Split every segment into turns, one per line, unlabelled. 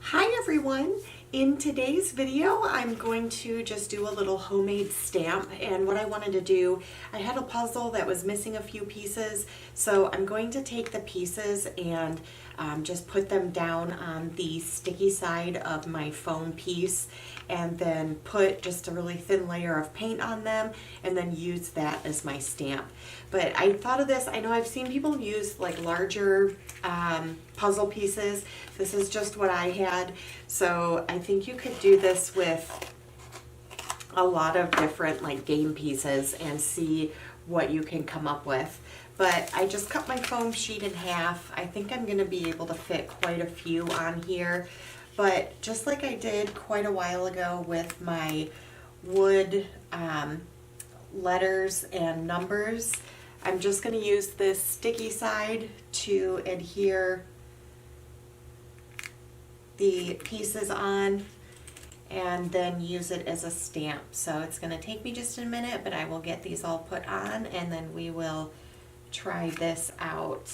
Hi everyone! In today's video I'm going to just do a little homemade stamp, and what I wanted to do, I had a puzzle that was missing a few pieces, so I'm going to take the pieces and just put them down on the sticky side of my foam piece and then put just a really thin layer of paint on them and then use that as my stamp. But I thought of this, I know I've seen people use like larger puzzle pieces. This is just what I had, so I think you could do this with a lot of different like game pieces and see what you can come up with. But I just cut my foam sheet in half. I think I'm going to be able to fit quite a few on here, but just like I did quite a while ago with my wood letters and numbers, I'm just going to use this sticky side to adhere the pieces on and then use it as a stamp. So it's going to take me just a minute, but I will get these all put on and then we will try this out.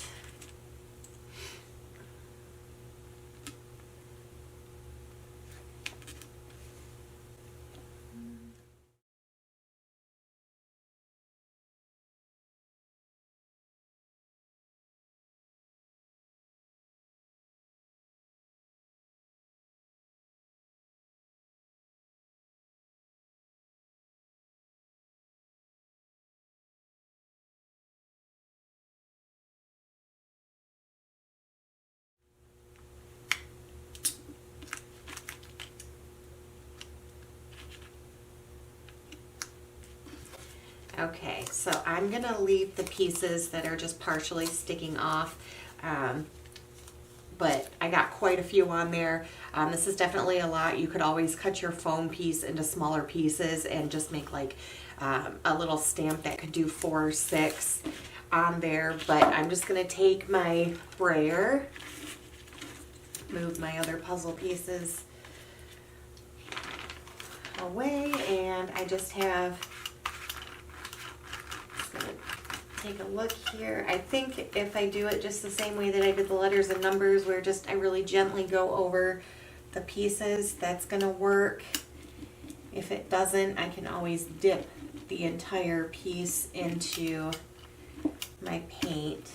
Okay, so I'm going to leave the pieces that are just partially sticking off, but I got quite a few on there. This is definitely a lot. You could always cut your foam piece into smaller pieces and just make like a little stamp that could do 4 or 6 on there. But I'm just going to take my brayer, move my other puzzle pieces away, and I just have, take a look here. I think if I do it just the same way that I did the letters and numbers, where just I really gently go over the pieces, that's gonna work. If it doesn't, I can always dip the entire piece into my paint.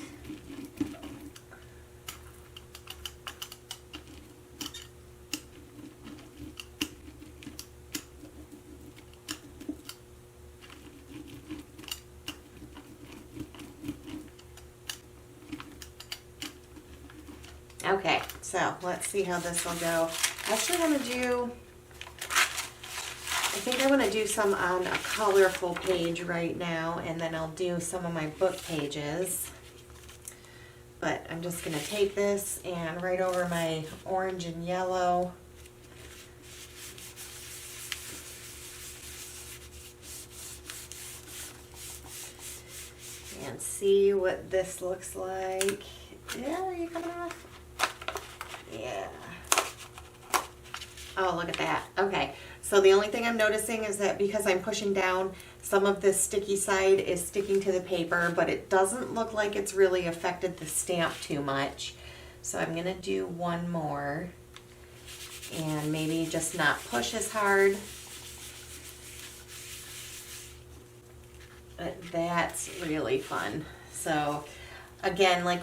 Okay, so let's see how this will go. Actually, I think I want to do some on a colorful page right now, and then I'll do some of my book pages. But I'm just going to take this and write over my orange and yellow. And see what this looks like. Yeah, are you coming off? Yeah. Oh, look at that. Okay, so the only thing I'm noticing is that because I'm pushing down, some of this sticky side is sticking to the paper, but it doesn't look like it's really affected the stamp too much. So I'm gonna do one more and maybe just not push as hard. But that's really fun. So again, like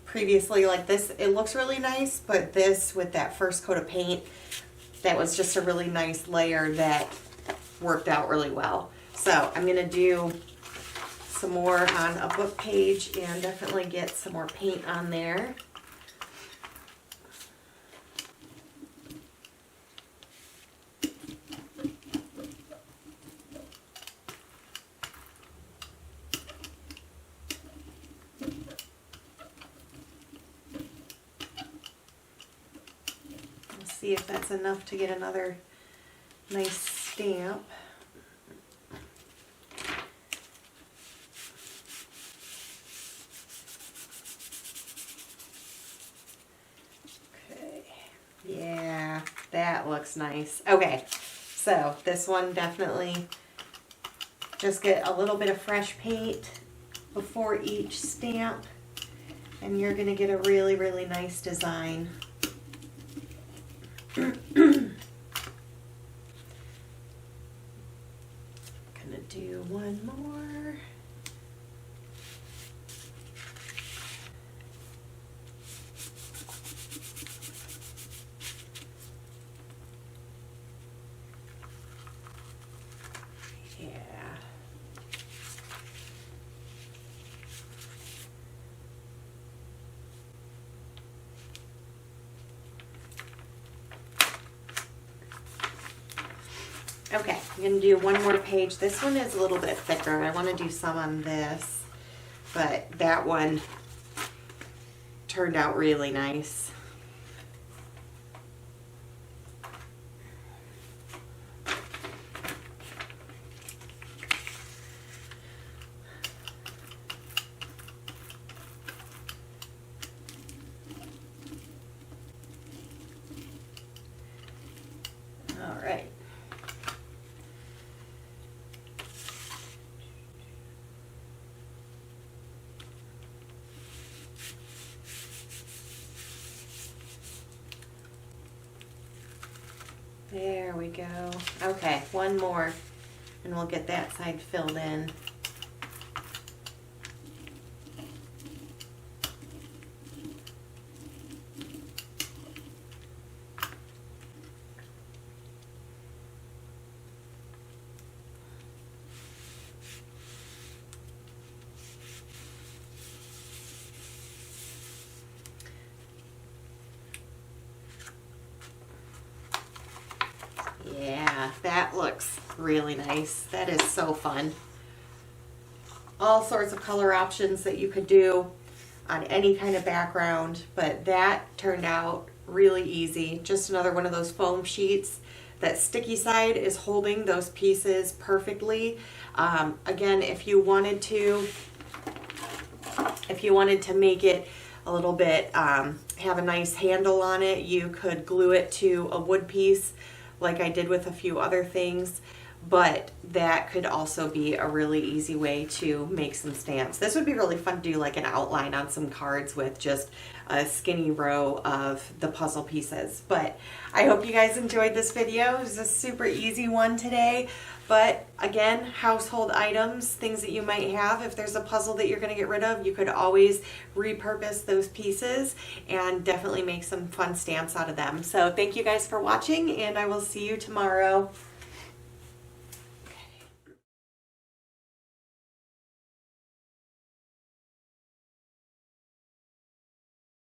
previously, like this, it looks really nice, but this with that first coat of paint, that was just a really nice layer that worked out really well. So I'm gonna do some more on a book page and definitely get some more paint on there. See if that's enough to get another nice stamp. Okay, yeah, that looks nice. Okay, so this one definitely just get a little bit of fresh paint before each stamp, and you're going to get a really, really nice design. Gonna do one more. Okay, I'm going to do one more page. This one is a little bit thicker. I want to do some on this, but that one turned out really nice. All right. There we go. Okay, one more, and we'll get that side filled in. Yeah, that looks really nice. That is so fun. All sorts of color options that you could do on any kind of background, but that turned out really easy. Just another one of those foam sheets. That sticky side is holding those pieces perfectly. Again, if you wanted to make it a little bit, have a nice handle on it, you could glue it to a wood piece like I did with a few other things, but that could also be a really easy way to make some stamps. This would be really fun to do like an outline on some cards with just a skinny row of the puzzle pieces. But I hope you guys enjoyed this video. It was a super easy one today. But again, household items, things that you might have. If there's a puzzle that you're going to get rid of, you could always repurpose those pieces and definitely make some fun stamps out of them. So thank you guys for watching, and I will see you tomorrow.